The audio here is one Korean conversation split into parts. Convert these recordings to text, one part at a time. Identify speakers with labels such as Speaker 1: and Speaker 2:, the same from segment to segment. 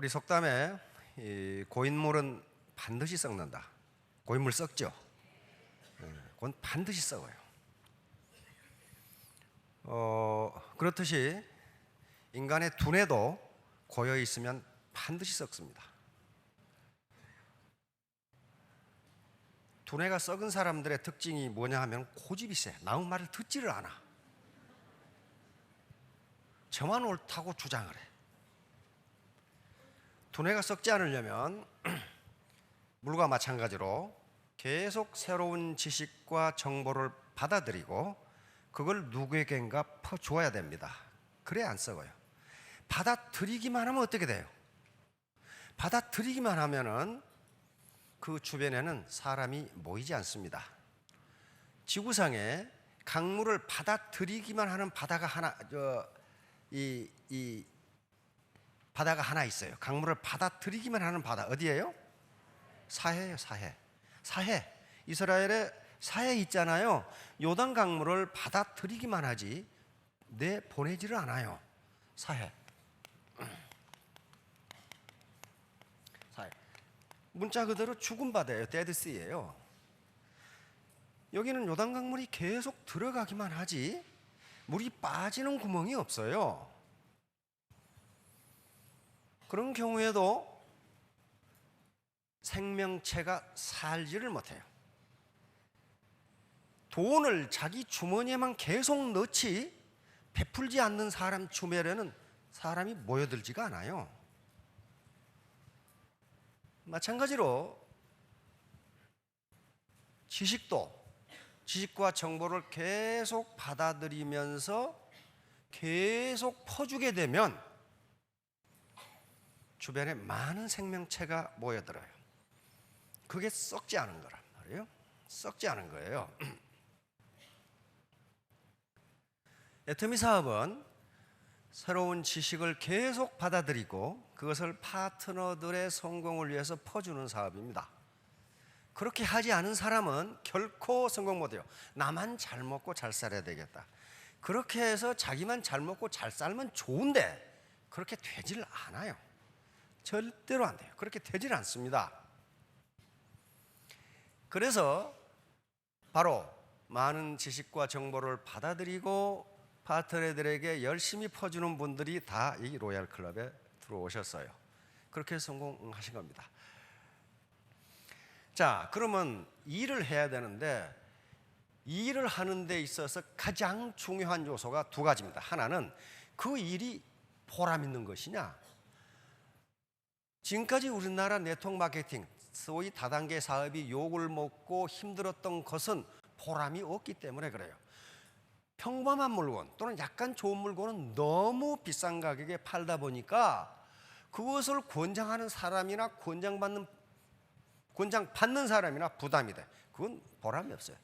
Speaker 1: 우리 속담에 이 고인물은 반드시 썩는다. 고인물 썩죠? 그건 반드시 썩어요. 그렇듯이 인간의 두뇌도 고여 있으면 반드시 썩습니다. 두뇌가 썩은 사람들의 특징이 뭐냐 하면 고집이 세. 남의 말을 듣지를 않아. 저만 옳다고 주장을 해. 두뇌가 썩지 않으려면 물과 마찬가지로 계속 새로운 지식과 정보를 받아들이고 그걸 누구에겐가 퍼주어야 됩니다. 그래야 안 썩어요. 받아들이기만 하면 어떻게 돼요? 받아들이기만 하면은 그 주변에는 사람이 모이지 않습니다. 지구상에 강물을 받아들이기만 하는 바다가 하나, 바다가 하나 있어요. 강물을 받아들이기만 하는 바다 어디예요? 사해예요. 사해. 이스라엘에 사해 있잖아요. 요단 강물을 받아들이기만 하지 내보내지를 않아요. 사해. 문자 그대로 죽은 바다예요. 데드시예요. 여기는 요단 강물이 계속 들어가기만 하지 물이 빠지는 구멍이 없어요. 그런 경우에도 생명체가 살지를 못해요. 돈을 자기 주머니에만 계속 넣지 베풀지 않는 사람 주변에는 사람이 모여들지가 않아요. 마찬가지로 지식과 정보를 계속 받아들이면서 계속 퍼주게 되면 주변에 많은 생명체가 모여들어요. 그게 썩지 않은 거란 말이에요. 썩지 않은 거예요. 애터미 사업은 새로운 지식을 계속 받아들이고 그것을 파트너들의 성공을 위해서 퍼주는 사업입니다. 그렇게 하지 않은 사람은 결코 성공 못해요. 나만 잘 먹고 잘 살아야 되겠다. 그렇게 해서 자기만 잘 먹고 잘 살면 좋은데 그렇게 되질 않아요. 절대로 안 돼요. 그렇게 되질 않습니다. 그래서 바로 많은 지식과 정보를 받아들이고 파트너들에게 열심히 퍼주는 분들이 다 이 로얄 클럽에 들어오셨어요. 그렇게 성공하신 겁니다. 자, 그러면 일을 해야 되는데 일을 하는 데 있어서 가장 중요한 요소가 두 가지입니다. 하나는 그 일이 보람 있는 것이냐. 지금까지 우리나라 네트워크 마케팅, 소위 다단계 사업이 욕을 먹고 힘들었던 것은 보람이 없기 때문에 그래요. 평범한 물건 또는 약간 좋은 물건은 너무 비싼 가격에 팔다 보니까 그것을 권장하는 사람이나 권장받는 사람이나 부담이 돼. 그건 보람이 없어요.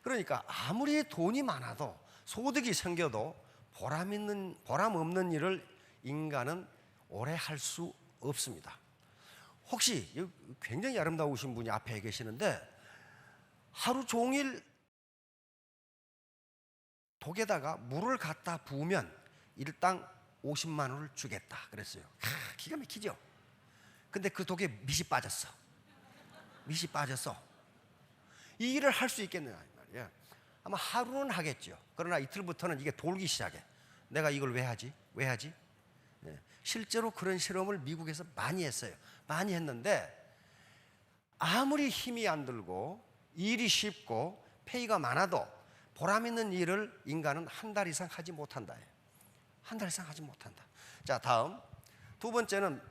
Speaker 1: 그러니까 아무리 돈이 많아도 소득이 생겨도 보람 없는 일을 인간은 오래 할 수 없습니다. 혹시 굉장히 아름다우신 분이 앞에 계시는데 하루 종일 독에다가 물을 갖다 부으면 일당 50만 원을 주겠다 그랬어요. 기가 막히죠? 근데 그 독에 밑이 빠졌어. 이 일을 할 수 있겠느냐 말이야. 아마 하루는 하겠죠. 그러나 이틀부터는 이게 돌기 시작해. 내가 이걸 왜 하지? 네. 실제로 그런 실험을 미국에서 많이 했어요. 많이 했는데 아무리 힘이 안 들고 일이 쉽고 페이가 많아도 보람 있는 일을 인간은 한 달 이상 하지 못한다. 한 달 이상 하지 못한다. 자, 다음 두 번째는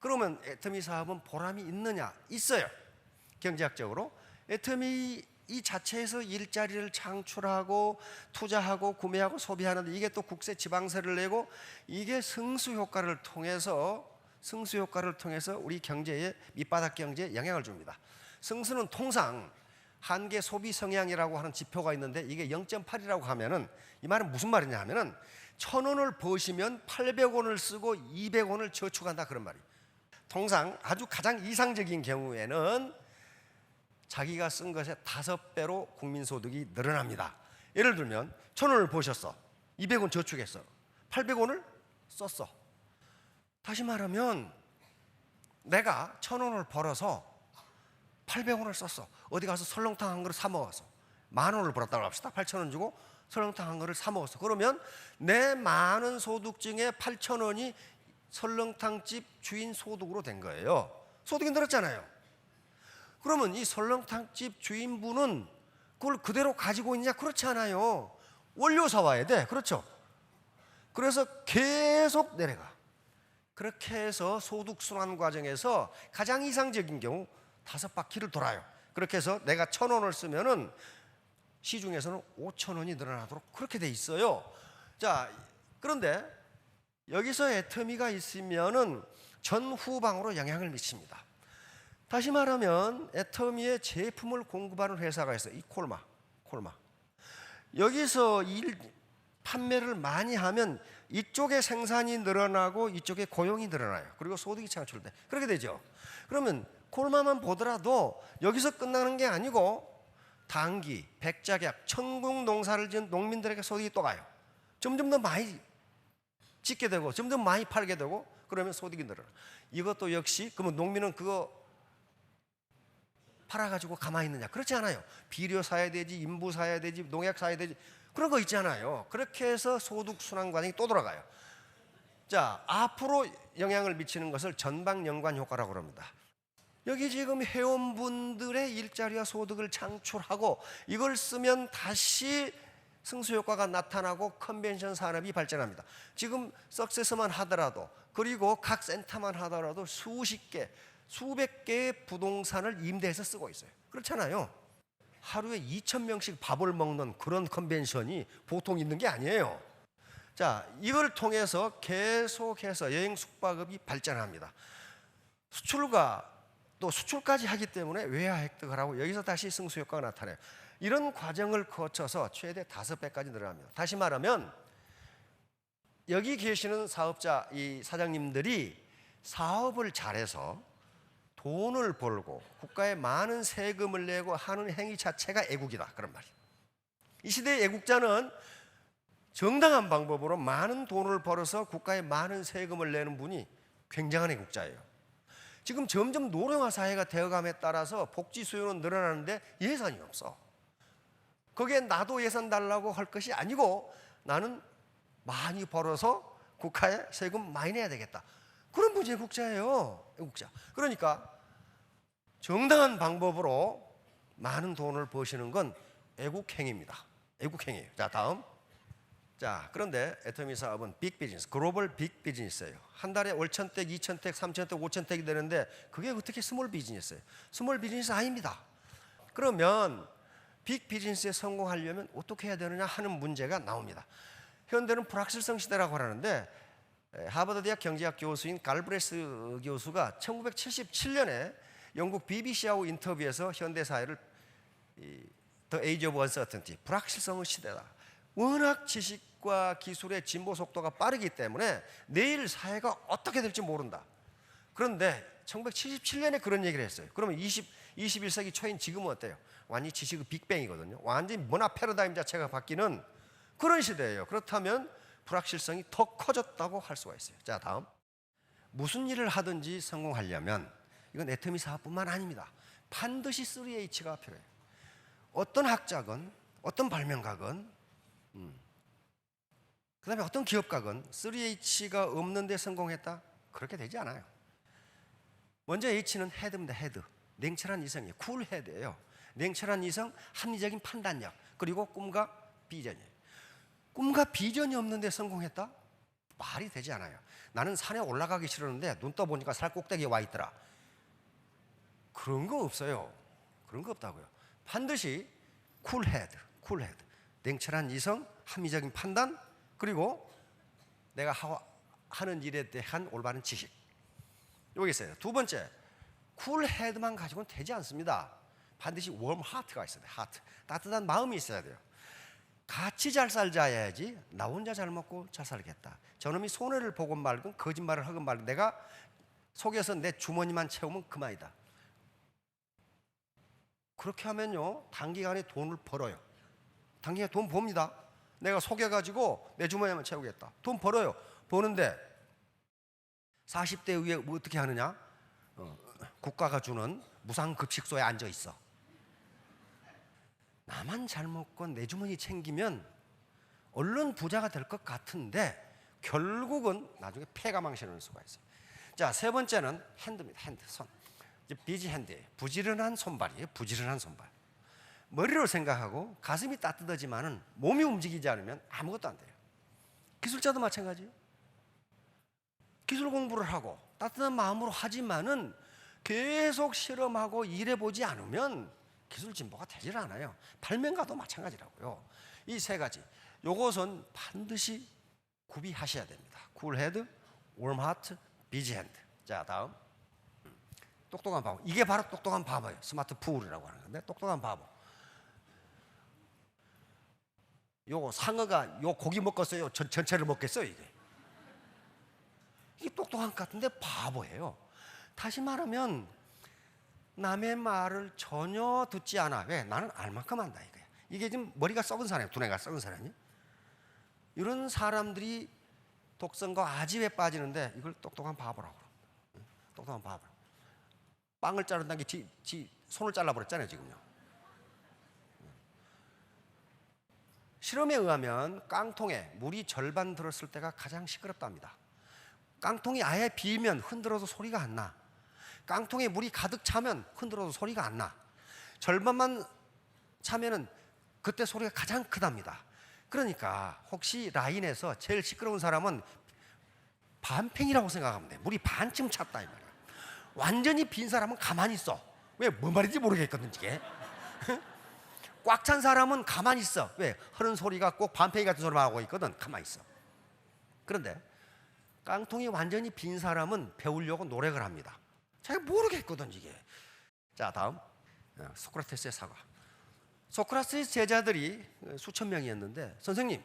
Speaker 1: 그러면 애터미 사업은 보람이 있느냐? 있어요. 경제학적으로 애터미 이 자체에서 일자리를 창출하고 투자하고 구매하고 소비하는데 이게 또 국세 지방세를 내고 이게 승수 효과를 통해서 우리 경제에 밑바닥 경제에 영향을 줍니다. 승수는 통상 한계 소비 성향이라고 하는 지표가 있는데 이게 0.8이라고 하면은 이 말은 무슨 말이냐 하면은 1,000원을 버시면 800원을 쓰고 200원을 저축한다 그런 말이에요. 통상 아주 가장 이상적인 경우에는 자기가 쓴 것의 5배로 국민소득이 늘어납니다. 예를 들면 1,000원을 버셨어. 200원 저축했어. 800원을 썼어. 다시 말하면 내가 1,000원을 벌어서 800원을 썼어. 어디 가서 설렁탕 한 그릇 사 먹었어. 10,000원을 벌었다고 합시다. 8,000원 주고 설렁탕 한 그릇 사 먹었어. 그러면 내 많은 소득 중에 8,000원이 설렁탕집 주인 소득으로 된 거예요. 소득이 늘었잖아요. 그러면 이 설렁탕집 주인분은 그걸 그대로 가지고 있냐? 그렇지 않아요. 원료 사와야 돼. 그렇죠? 그래서 계속 내려가. 그렇게 해서 소득순환 과정에서 가장 이상적인 경우 5바퀴를 돌아요. 그렇게 해서 내가 1,000원을 쓰면은 시중에서는 5,000원이 늘어나도록 그렇게 돼 있어요. 자, 그런데 여기서 애터미가 있으면은 전후방으로 영향을 미칩니다. 다시 말하면 애터미의 제품을 공급하는 회사가 있어요. 이 콜마. 여기서 판매를 많이 하면 이쪽에 생산이 늘어나고 이쪽에 고용이 늘어나요. 그리고 소득이 창출돼. 그렇게 되죠. 그러면 콜마만 보더라도 여기서 끝나는 게 아니고 당기, 백작약, 천국 농사를 지은 농민들에게 소득이 또 가요. 점점 더 많이 짓게 되고 점점 많이 팔게 되고 그러면 소득이 늘어나. 이것도 역시 그러면 농민은 그거 팔아가지고 가만히 있느냐? 그렇지 않아요. 비료 사야 되지, 인부 사야 되지, 농약 사야 되지, 그런 거 있잖아요. 그렇게 해서 소득 순환 과정이 또 돌아가요. 자, 앞으로 영향을 미치는 것을 전방 연관 효과라고 합니다. 여기 지금 회원분들의 일자리와 소득을 창출하고 이걸 쓰면 다시 승수 효과가 나타나고 컨벤션 산업이 발전합니다. 지금 석세스만 하더라도 그리고 각 센터만 하더라도 수십 개, 수백 개의 부동산을 임대해서 쓰고 있어요. 그렇잖아요. 하루에 2,000명씩 밥을 먹는 그런 컨벤션이 보통 있는 게 아니에요. 자, 이걸 통해서 계속해서 여행 숙박업이 발전합니다. 수출과 또 수출까지 하기 때문에 외화 획득을 하고 여기서 다시 승수 효과가 나타나요. 이런 과정을 거쳐서 최대 5배까지 늘어납니다. 다시 말하면 여기 계시는 사업자, 이 사장님들이 사업을 잘해서 돈을 벌고 국가에 많은 세금을 내고 하는 행위 자체가 애국이다, 그런 말이에요. 이 시대의 애국자는 정당한 방법으로 많은 돈을 벌어서 국가에 많은 세금을 내는 분이 굉장한 애국자예요. 지금 점점 노령화 사회가 되어감에 따라서 복지 수요는 늘어나는데 예산이 없어. 거기에 나도 예산 달라고 할 것이 아니고 나는 많이 벌어서 국가에 세금 많이 내야 되겠다. 그런 분이 애국자예요. 애국자. 그러니까 정당한 방법으로 많은 돈을 버시는 건 애국행위입니다. 애국행위예요. 자, 다음. 자, 그런데 애터미 사업은 빅 비즈니스, 글로벌 빅 비즈니스예요. 한 달에 월천택, 2천택, 3천택, 5천택이 되는데 그게 어떻게 스몰 비즈니스예요? 스몰 비즈니스 아닙니다. 그러면 빅 비즈니스에 성공하려면 어떻게 해야 되느냐 하는 문제가 나옵니다. 현대는 불확실성 시대라고 하는데 하버드 대학 경제학 교수인 갈브레스 교수가 1977년에 영국 BBC하고 인터뷰에서 현대 사회를 The Age of Uncertainty, 불확실성의 시대다. 워낙 지식과 기술의 진보 속도가 빠르기 때문에 내일 사회가 어떻게 될지 모른다. 그런데 1977년에 그런 얘기를 했어요. 그러면 21세기 초인 지금은 어때요? 완전히 지식의 빅뱅이거든요. 완전히 문화 패러다임 자체가 바뀌는 그런 시대예요. 그렇다면 불확실성이 더 커졌다고 할 수가 있어요. 자, 다음. 무슨 일을 하든지 성공하려면 이건 애터미 사업뿐만 아닙니다. 반드시 3H가 필요해요. 어떤 학자건 어떤 발명가건 그 다음에 어떤 기업가건 3H가 없는데 성공했다? 그렇게 되지 않아요. 먼저 H는 헤드입니다. 헤드. 냉철한 이성이에요. 쿨 헤드예요. 냉철한 이성, 합리적인 판단력, 그리고 꿈과 비전이에요. 꿈과 비전이 없는데 성공했다? 말이 되지 않아요. 나는 산에 올라가기 싫었는데 눈 떠보니까 산 꼭대기에 와 있더라. 그런 거 없어요. 그런 거 없다고요. 반드시 쿨 헤드. 냉철한 이성, 합리적인 판단, 그리고 내가 하는 일에 대한 올바른 지식. 여기 있어요. 두 번째, 쿨 헤드만 가지고는 되지 않습니다. 반드시 웜 하트가 있어야 돼요. 하트. 따뜻한 마음이 있어야 돼요. 같이 잘 살자야지 나 혼자 잘 먹고 잘 살겠다. 저놈이 손해를 보건 말건 거짓말을 하건 말건 내가 속여서 내 주머니만 채우면 그만이다. 그렇게 하면요 단기간에 돈을 벌어요. 단기간에 돈 봅니다. 내가 속여가지고 내 주머니만 채우겠다. 돈 벌어요. 버는데 40대 이후에 뭐 어떻게 하느냐? 국가가 주는 무상급식소에 앉아 있어. 나만 잘 먹고 내 주머니 챙기면 얼른 부자가 될 것 같은데 결국은 나중에 폐가 망신하는 수가 있어요. 자, 세 번째는 핸드입니다. 핸드, 손. 비지 핸드예요. 부지런한 손발이에요. 부지런한 손발. 머리로 생각하고 가슴이 따뜻하지만은 몸이 움직이지 않으면 아무것도 안 돼요. 기술자도 마찬가지예요. 기술 공부를 하고 따뜻한 마음으로 하지만은 계속 실험하고 일해보지 않으면 기술 진보가 되질 않아요. 발명가도 마찬가지라고요. 이 세 가지, 요것은 반드시 구비하셔야 됩니다. 쿨 헤드, 웜 하트, 비지 핸드. 자, 다음 똑똑한 바보. 이게 바로 똑똑한 바보예요. 스마트 푸울이라고 하는 건데, 똑똑한 바보. 요거 상어가 요 고기 먹겠어요? 전체를 먹겠어요? 이게 똑똑한 것 같은데 바보예요. 다시 말하면 남의 말을 전혀 듣지 않아. 왜? 나는 알 만큼 안다 이거야. 이게 지금 머리가 썩은 사람이에요. 두뇌가 썩은 사람이. 이런 사람들이 독성과 아집에 빠지는데 이걸 똑똑한 바보라고 그래요. 똑똑한 바보. 빵을 자른다는 게 지 손을 잘라버렸잖아요 지금요. 실험에 의하면 깡통에 물이 절반 들었을 때가 가장 시끄럽답니다. 깡통이 아예 비면 흔들어도 소리가 안 나. 깡통에 물이 가득 차면 흔들어도 소리가 안 나. 절반만 차면은 그때 소리가 가장 크답니다. 그러니까 혹시 라인에서 제일 시끄러운 사람은 반팽이라고 생각하면 돼. 물이 반쯤 찼다 이 말이야. 완전히 빈 사람은 가만히 있어. 왜? 뭔 말인지 모르겠거든 이게. 꽉 찬 사람은 가만히 있어. 왜? 흐른 소리가 꼭 반팽이 같은 소리만 하고 있거든. 가만히 있어. 그런데 깡통이 완전히 빈 사람은 배우려고 노력을 합니다. 자기가 모르겠거든 이게. 자, 다음 소크라테스의 사과. 소크라테스 제자들이 수천 명이었는데, 선생님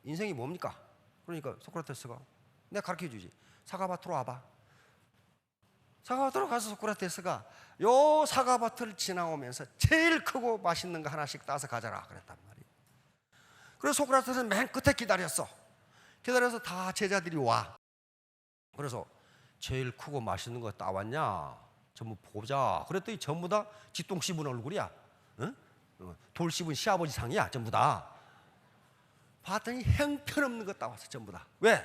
Speaker 1: 인생이 뭡니까? 그러니까 소크라테스가 내가 가르쳐 주지. 사과밭으로 와봐. 사과밭으로 가서 소크라테스가 요 사과밭을 지나오면서 제일 크고 맛있는 거 하나씩 따서 가져라 그랬단 말이에요. 그래서 소크라테스는 맨 끝에 기다렸어. 기다려서 다 제자들이 와. 그래서 제일 크고 맛있는 거 따왔냐? 전부 보자. 그랬더니 전부 다 쥐똥 씹은 얼굴이야. 응? 돌 씹은 시아버지 상이야. 전부 다. 봤더니 형편없는 거 따왔어. 전부 다. 왜?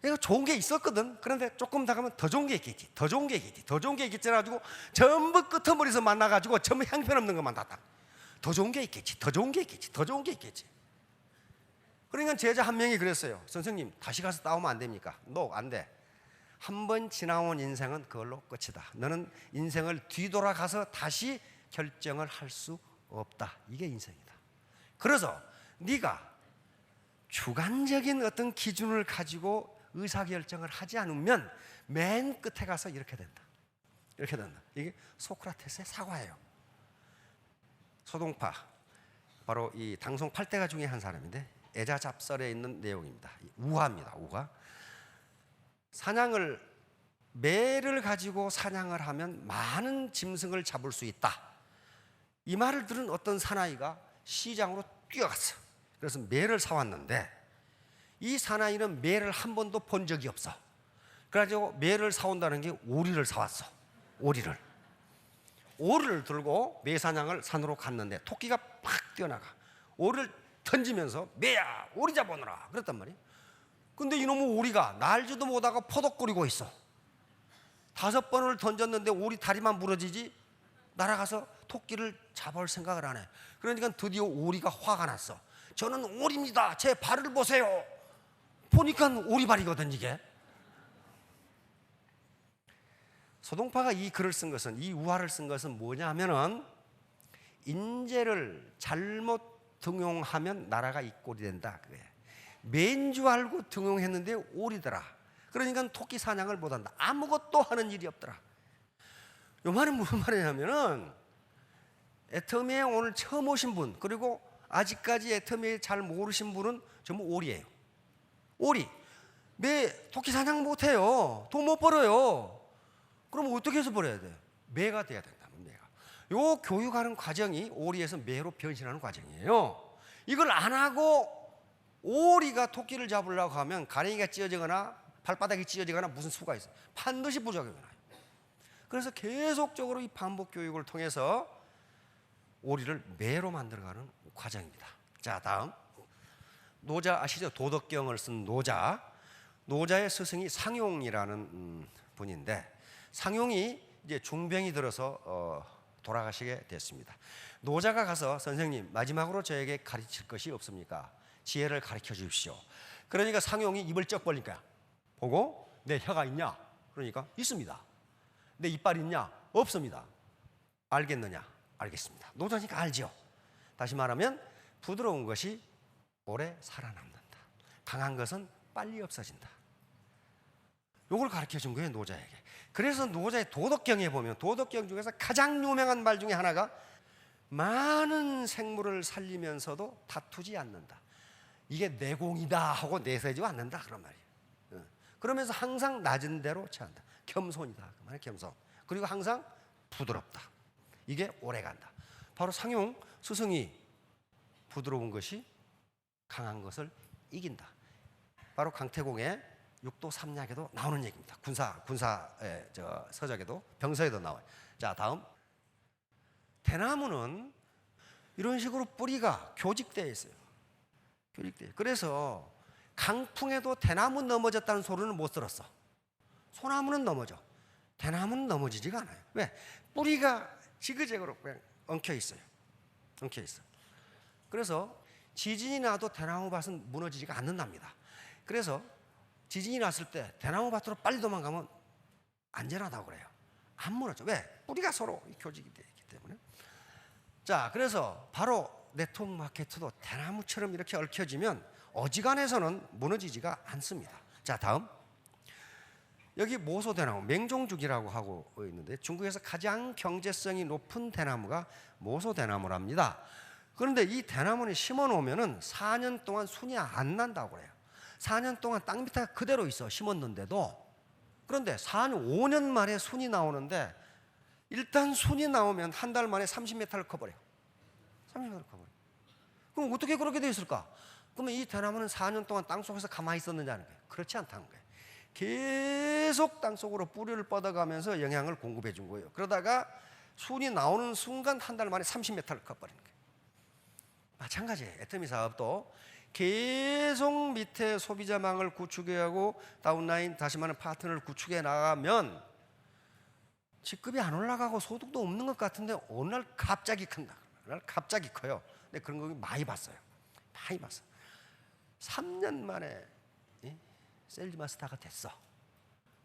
Speaker 1: 이거 좋은 게 있었거든. 그런데 조금 더 가면 더 좋은 게 있겠지. 더 좋은 게 있겠지. 더 좋은 게 있겠지 해가지고 전부 끄트머리에서 만나가지고 전부 형편없는 것만 땄다. 더 좋은 게 있겠지. 더 좋은 게 있겠지. 더 좋은 게 있겠지. 그러니까 제자 한 명이 그랬어요. 선생님 다시 가서 따오면 안 됩니까? No, 안 돼. 한 번 지나온 인생은 그걸로 끝이다. 너는 인생을 뒤돌아가서 다시 결정을 할 수 없다. 이게 인생이다. 그래서 네가 주관적인 어떤 기준을 가지고 의사결정을 하지 않으면 맨 끝에 가서 이렇게 된다. 이렇게 된다. 이게 소크라테스의 사과예요. 소동파, 바로 이 당송 8대가 중에 한 사람인데 애자잡설에 있는 내용입니다. 우화입니다. 우화. 사냥을, 매를 가지고 사냥을 하면 많은 짐승을 잡을 수 있다. 이 말을 들은 어떤 사나이가 시장으로 뛰어갔어. 그래서 매를 사왔는데 이 사나이는 매를 한 번도 본 적이 없어. 그래가지고 매를 사온다는 게 오리를 사왔어. 오리를 들고 매 사냥을 산으로 갔는데 토끼가 팍 뛰어나가 오리를 던지면서 매야 오리 잡아오너라 그랬단 말이야. 근데 이놈의 오리가 날지도 못하고 포덕거리고 있어. 5번을 던졌는데 오리 다리만 부러지지 날아가서 토끼를 잡아올 생각을 안 해. 그러니까 드디어 오리가 화가 났어. 저는 오리입니다. 제 발을 보세요. 보니까 오리발이거든 이게. 소동파가 이 글을 쓴 것은, 이 우화를 쓴 것은 뭐냐 하면은 인재를 잘못 등용하면 나라가 이 꼴이 된다 그거예요. 매인 줄 알고 등용했는데 오리더라. 그러니까 토끼 사냥을 못한다. 아무것도 하는 일이 없더라. 이 말은 무슨 말이냐면은 애터미에 오늘 처음 오신 분, 그리고 아직까지 애터미에 잘 모르신 분은 전부 오리예요. 오리. 매 토끼 사냥 못해요. 돈 못 벌어요. 그럼 어떻게 해서 벌어야 돼? 매가 돼야 된다. 매가. 요 교육하는 과정이 오리에서 매로 변신하는 과정이에요. 이걸 안 하고 오리가 토끼를 잡으려고 하면 가랭이가 찢어지거나 발바닥이 찢어지거나 무슨 수가 있어요. 반드시 부작용이 나요. 그래서 계속적으로 이 반복 교육을 통해서 오리를 매로 만들어가는 과정입니다. 자, 다음 노자 아시죠? 도덕경을 쓴 노자. 노자의 스승이 상용이라는 분인데, 상용이 이제 중병이 들어서 돌아가시게 됐습니다. 노자가 가서 선생님 마지막으로 저에게 가르칠 것이 없습니까? 지혜를 가르쳐 주십시오. 그러니까 상용이 입을 쩍 벌리니까 보고 내 혀가 있냐? 그러니까 있습니다. 내 이빨 있냐? 없습니다. 알겠느냐? 알겠습니다. 노자니까 알죠. 다시 말하면 부드러운 것이 오래 살아남는다. 강한 것은 빨리 없어진다. 요걸 가르쳐 준 거예요, 노자에게. 그래서 노자의 도덕경에 보면 도덕경 중에서 가장 유명한 말 중에 하나가 많은 생물을 살리면서도 다투지 않는다. 이게 내공이다 하고 내세지 않는다 그런 말이에요. 그러면서 항상 낮은 대로 처한다. 겸손이다 그 말이에요. 겸손. 그리고 항상 부드럽다. 이게 오래 간다. 바로 상용 스승이 부드러운 것이 강한 것을 이긴다. 바로 강태공의 육도 삼약에도 나오는 얘기입니다. 군사의 서적에도 병서에도 나와요. 자, 다음 대나무는 이런 식으로 뿌리가 교직되어 있어요. 교직되어. 그래서 강풍에도 대나무 넘어졌다는 소리는 못 들었어. 소나무는 넘어져. 대나무는 넘어지지가 않아요. 왜? 뿌리가 지그재그로 그냥 엉켜 있어요. 엉켜 있어. 그래서 지진이 나도 대나무 밭은 무너지지가 않는답니다. 그래서 지진이 났을 때 대나무 밭으로 빨리 도망가면 안전하다고 그래요. 안 무너져. 왜? 뿌리가 서로 교직이 되어 있기 때문에. 자, 그래서 바로 네트워크 마케트도 대나무처럼 이렇게 얽혀지면 어지간해서는 무너지지가 않습니다. 자, 다음 여기 모소대나무, 맹종죽이라고 하고 있는데 중국에서 가장 경제성이 높은 대나무가 모소대나무랍니다. 그런데 이 대나무는 심어 놓으면 4년 동안 순이 안 난다고 그래요. 4년 동안 땅 밑에 그대로 있어, 심었는데도. 그런데 4년, 5년 만에 순이 나오는데 일단 순이 나오면 한 달 만에 30m를 커버려. 30m를 커버려. 그럼 어떻게 그렇게 되어 있을까? 그러면 이 대나무는 4년 동안 땅 속에서 가만히 있었느냐는 거예요. 그렇지 않다는 거예요. 계속 땅 속으로 뿌리를 뻗어가면서 영양을 공급해 준 거예요. 그러다가 순이 나오는 순간 한 달 만에 30m를 커버리는 거예요. 마찬가지예요. 애터미 사업도 계속 밑에 소비자망을 구축해 하고 다운라인, 다시 말하면 파트너를 구축해 나가면 직급이 안 올라가고 소득도 없는 것 같은데 어느 날 갑자기 큰다. 어느 날 갑자기 커요. 근데 그런 거 많이 봤어요. 많이 봤어. 3년 만에 셀즈 마스터가 됐어.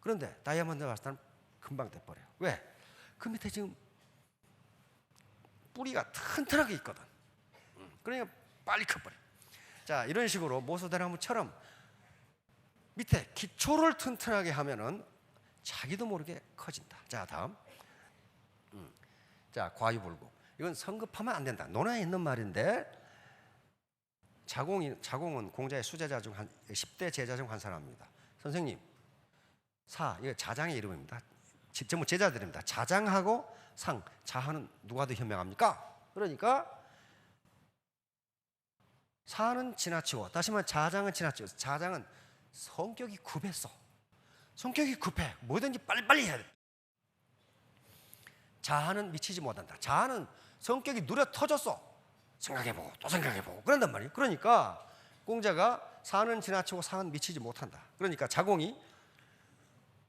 Speaker 1: 그런데 다이아몬드 마스터는 금방 돼버려요. 왜? 그 밑에 지금 뿌리가 튼튼하게 있거든. 그러니까 빨리 커버려. 자, 이런 식으로 모소대나무처럼 밑에 기초를 튼튼하게 하면은 자기도 모르게 커진다. 자, 다음. 자, 과유불급. 이건 성급하면 안 된다. 논어에 있는 말인데 자공은 공자의 수제자 중 한 10대 제자 중 한 사람입니다. 선생님, 이거 자장의 이름입니다. 전부 제자들입니다. 자장하고 상, 자하는 누가 더 현명합니까? 그러니까 사는 지나치고, 다시 말하면 자장은 지나치고, 자장은 성격이 급했어. 성격이 급해. 뭐든지 빨리빨리 해야 돼. 자하는 미치지 못한다. 자하는 성격이 누려 터졌어. 생각해보고 또 생각해보고 그런단 말이에요. 그러니까 공자가 사는 지나치고 사는 미치지 못한다. 그러니까 자공이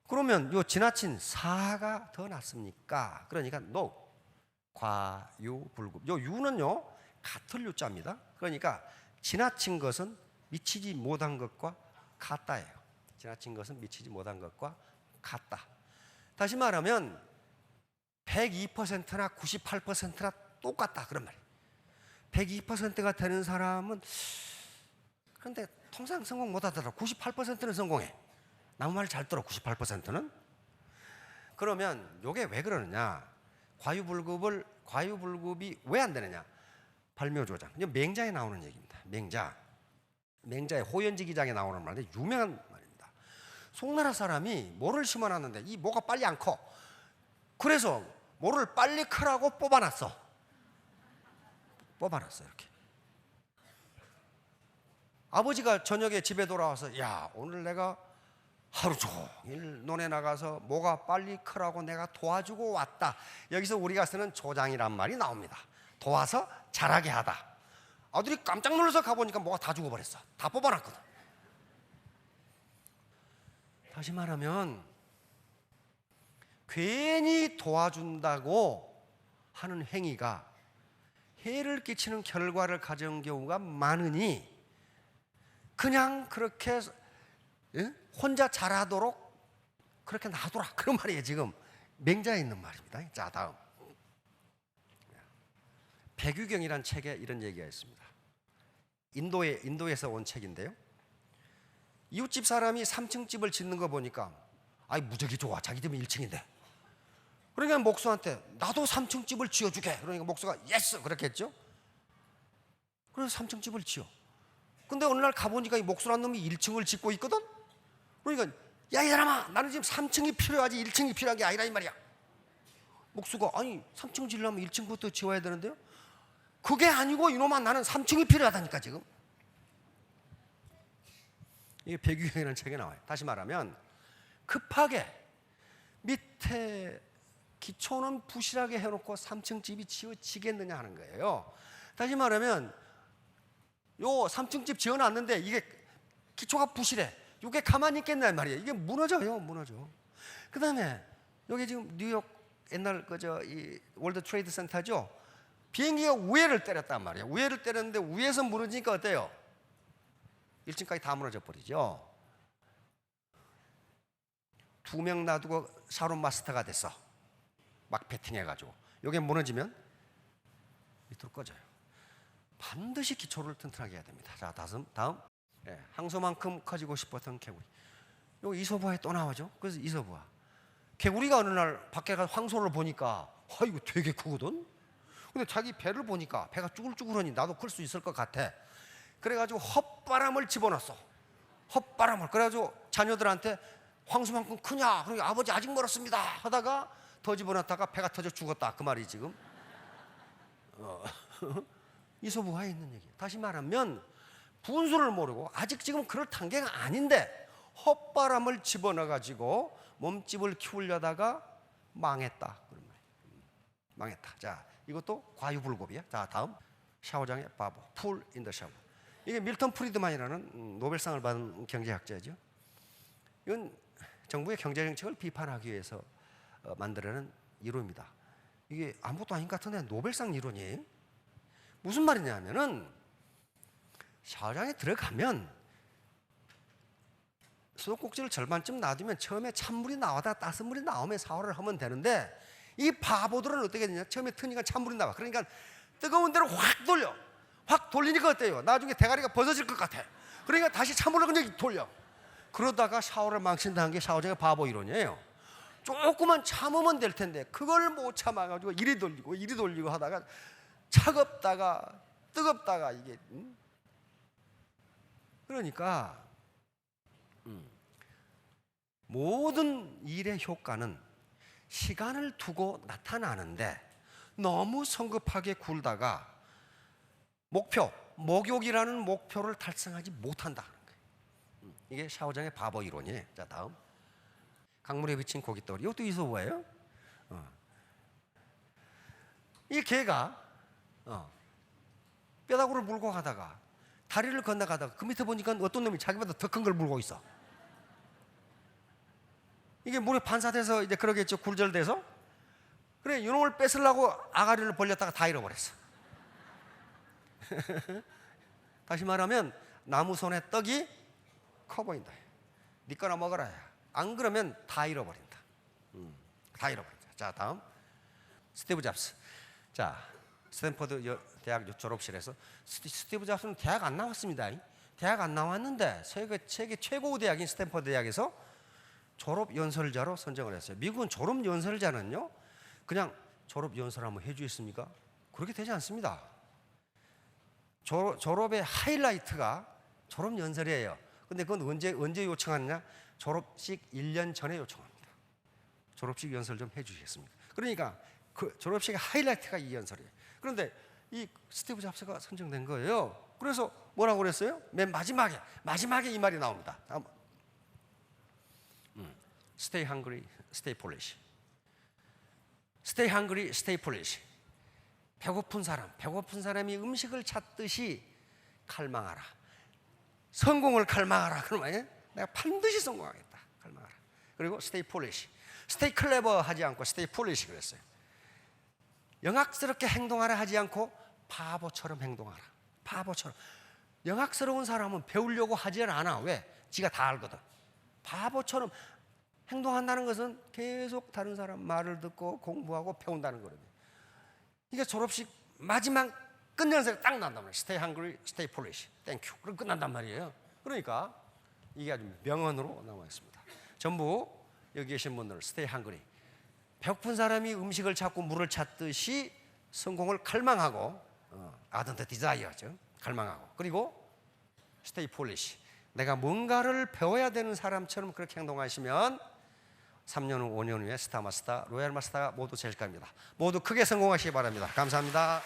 Speaker 1: 그러면 요 지나친 사가 더 낫습니까? 그러니까 no. 과유불급. 요 유는요 같을 유자입니다. 그러니까 지나친 것은 미치지 못한 것과 같다예요. 지나친 것은 미치지 못한 것과 같다. 다시 말하면 102%나 98%나 똑같다 그런 말이에요. 102%가 되는 사람은 그런데 통상 성공 못하더라도 98%는 성공해. 남의 말 잘 들어. 98%는. 그러면 이게 왜 그러느냐? 과유불급이 왜 안 되느냐? 발묘조장. 이제 맹자에 나오는 얘기입니다. 맹자의 호연지기장에 나오는 말인데 유명한 말입니다. 송나라 사람이 모를 심어놨는데 이 모가 빨리 안 커. 그래서 모를 빨리 크라고 뽑아놨어. 이렇게. 아버지가 저녁에 집에 돌아와서 야, 오늘 내가 하루 종일 논에 나가서 뭐가 빨리 크라고 내가 도와주고 왔다. 여기서 우리가 쓰는 조장이란 말이 나옵니다. 도와서 자라게 하다. 아들이 깜짝 놀라서 가보니까 뭐가 다 죽어버렸어. 다 뽑아놨거든. 다시 말하면 괜히 도와준다고 하는 행위가 해를 끼치는 결과를 가져온 경우가 많으니 그냥 그렇게 혼자 자라도록 그렇게 놔둬라. 그런 말이에요. 지금 맹자에 있는 말입니다. 자, 다음 백유경이라는 책에 이런 얘기가 있습니다. 인도에서 온 책인데요. 이웃집 사람이 3층 집을 짓는 거 보니까 아이 무적이 좋아. 자기 집은 1층인데. 그러니까 목수한테 나도 3층 집을 지어주게. 그러니까 목수가 예스 그렇겠죠. 그래서 3층 집을 지어. 근데 어느 날 가보니까 이 목수란 놈이 1층을 짓고 있거든. 그러니까 야 이 사람아, 나는 지금 3층이 필요하지 1층이 필요한 게 아니라 이 말이야. 목수가 아니 3층 지으려면 1층부터 지어야 되는데요. 그게 아니고 이놈아, 나는 3층이 필요하다니까 지금. 이게 백유경이라는 책에 나와요. 다시 말하면 급하게 밑에 기초는 부실하게 해놓고 3층 집이 지어지겠느냐 하는 거예요. 다시 말하면 요 3층 집 지어놨는데 이게 기초가 부실해. 이게 가만히 있겠냐 말이에요. 이게 무너져요, 무너져. 그 다음에 여기 지금 뉴욕 옛날 이 월드 트레이드 센터죠. 비행기가 위에를 때렸단 말이에요. 위에를 때렸는데 위에서 무너지니까 어때요? 1층까지 다 무너져 버리죠. 2명 놔두고 샤론 마스터가 됐어. 막 배팅해가지고. 이게 무너지면 밑으로 꺼져요. 반드시 기초를 튼튼하게 해야 됩니다. 자, 다음. 항소만큼 커지고 싶었던 개구리. 여기 이소부화에 또 나오죠. 그래서 이소부화. 개구리가 어느 날 밖에 가서 황소를 보니까 이거 되게 크거든. 근데 자기 배를 보니까 배가 쭈글쭈글하니 나도 클 수 있을 것 같아. 그래가지고 헛바람을 집어넣었어. 헛바람을. 그래가지고 자녀들한테 황소만큼 크냐? 그러니까 아버지 아직 멀었습니다 하다가 더 집어넣다가 배가 터져 죽었다. 그 말이 지금 이소부화에 있는 얘기. 다시 말하면 분수를 모르고 아직 지금 그럴 단계가 아닌데 헛바람을 집어넣어가지고 몸집을 키우려다가 망했다. 그런 말이에요. 망했다. 자, 이것도 과유불급이야. 자, 다음 샤워장의 바보. 풀 인 더 샤워. 이게 밀턴 프리드만이라는 노벨상을 받은 경제학자죠. 이건 정부의 경제정책을 비판하기 위해서 만들어낸 이론입니다. 이게 아무것도 아닌 것 같은데 노벨상 이론이에요. 무슨 말이냐면은 샤워장에 들어가면 수도꼭지를 절반쯤 놔두면 처음에 찬물이 나와다 따뜻한 물이 나오면 샤워를 하면 되는데 이 바보들은 어떻게 되냐? 처음에 트니까 찬물이 나와. 그러니까 뜨거운 데로 확 돌려. 확 돌리니까 어때요? 나중에 대가리가 벗어질 것 같아. 그러니까 다시 찬물을 그냥 돌려. 그러다가 샤워를 망친다는 게 샤워장의 바보 이론이에요. 조금만 참으면 될 텐데 그걸 못 참아가지고 이리 돌리고 하다가 차갑다가 뜨겁다가 이게 그러니까 모든 일의 효과는 시간을 두고 나타나는데 너무 성급하게 굴다가 목욕이라는 목표를 달성하지 못한다는 거예요. 이게 샤워장의 바보 이론이에요. 자, 다음 강물에 비친 고깃덩어리. 이것도 이소부화예요. 이 개가 뼈다구를 물고 가다가 다리를 건너가다가 그 밑에 보니까 어떤 놈이 자기보다 더 큰 걸 물고 있어. 이게 물에 반사돼서 이제 그러겠죠. 굴절돼서. 그래, 이놈을 뺏으려고 아가리를 벌렸다가 다 잃어버렸어. 다시 말하면 나무 손에 떡이 커 보인다. 네 거나 먹어라. 안 그러면 다 잃어버린다. 다 잃어버린다. 자, 다음 스티브 잡스. 자, 스탠퍼드 대학 졸업실에서 스티브 잡스는 대학 안 나왔습니다. 대학 안 나왔는데 세계 최고 대학인 스탠퍼드 대학에서 졸업 연설자로 선정을 했어요. 미국은 졸업 연설자는요 그냥 졸업 연설 한번 해주겠습니까? 그렇게 되지 않습니다. 졸업의 하이라이트가 졸업 연설이에요. 근데 그건 언제 요청하느냐? 졸업식 1년 전에 요청합니다. 졸업식 연설 좀 해주시겠습니까? 그러니까 그 졸업식의 하이라이트가 이 연설이에요. 그런데 이 스티브 잡스가 선정된 거예요. 그래서 뭐라고 그랬어요? 맨 마지막에 이 말이 나옵니다. stay hungry, stay foolish. stay hungry, stay foolish. 배고픈 사람이 음식을 찾듯이 갈망하라. 성공을 갈망하라. 그러면 내가 반드시 성공하겠다. 갈망하라. 그리고 stay foolish. stay clever 하지 않고 stay foolish 그랬어요. 영악스럽게 행동하라 하지 않고 바보처럼 행동하라. 바보처럼. 영악스러운 사람은 배우려고 하지 않아. 왜? 지가 다 알거든. 바보처럼 행동한다는 것은 계속 다른 사람 말을 듣고 공부하고 배운다는 거거든요. 이게 졸업식 마지막 끝연설에 딱 난단 말이에요. Stay hungry, stay foolish. Thank you. 그럼 끝난단 말이에요. 그러니까 이게 아주 명언으로 남아 있습니다. 전부 여기 계신 분들 stay hungry. 배고픈 사람이 음식을 찾고 물을 찾듯이 성공을 갈망하고 ardent desire죠. 갈망하고. 그리고 stay foolish. 내가 뭔가를 배워야 되는 사람처럼 그렇게 행동하시면 3년 후, 5년 후에 스타 마스터, 로얄 마스터가 모두 될 겁니다. 모두 크게 성공하시기 바랍니다. 감사합니다.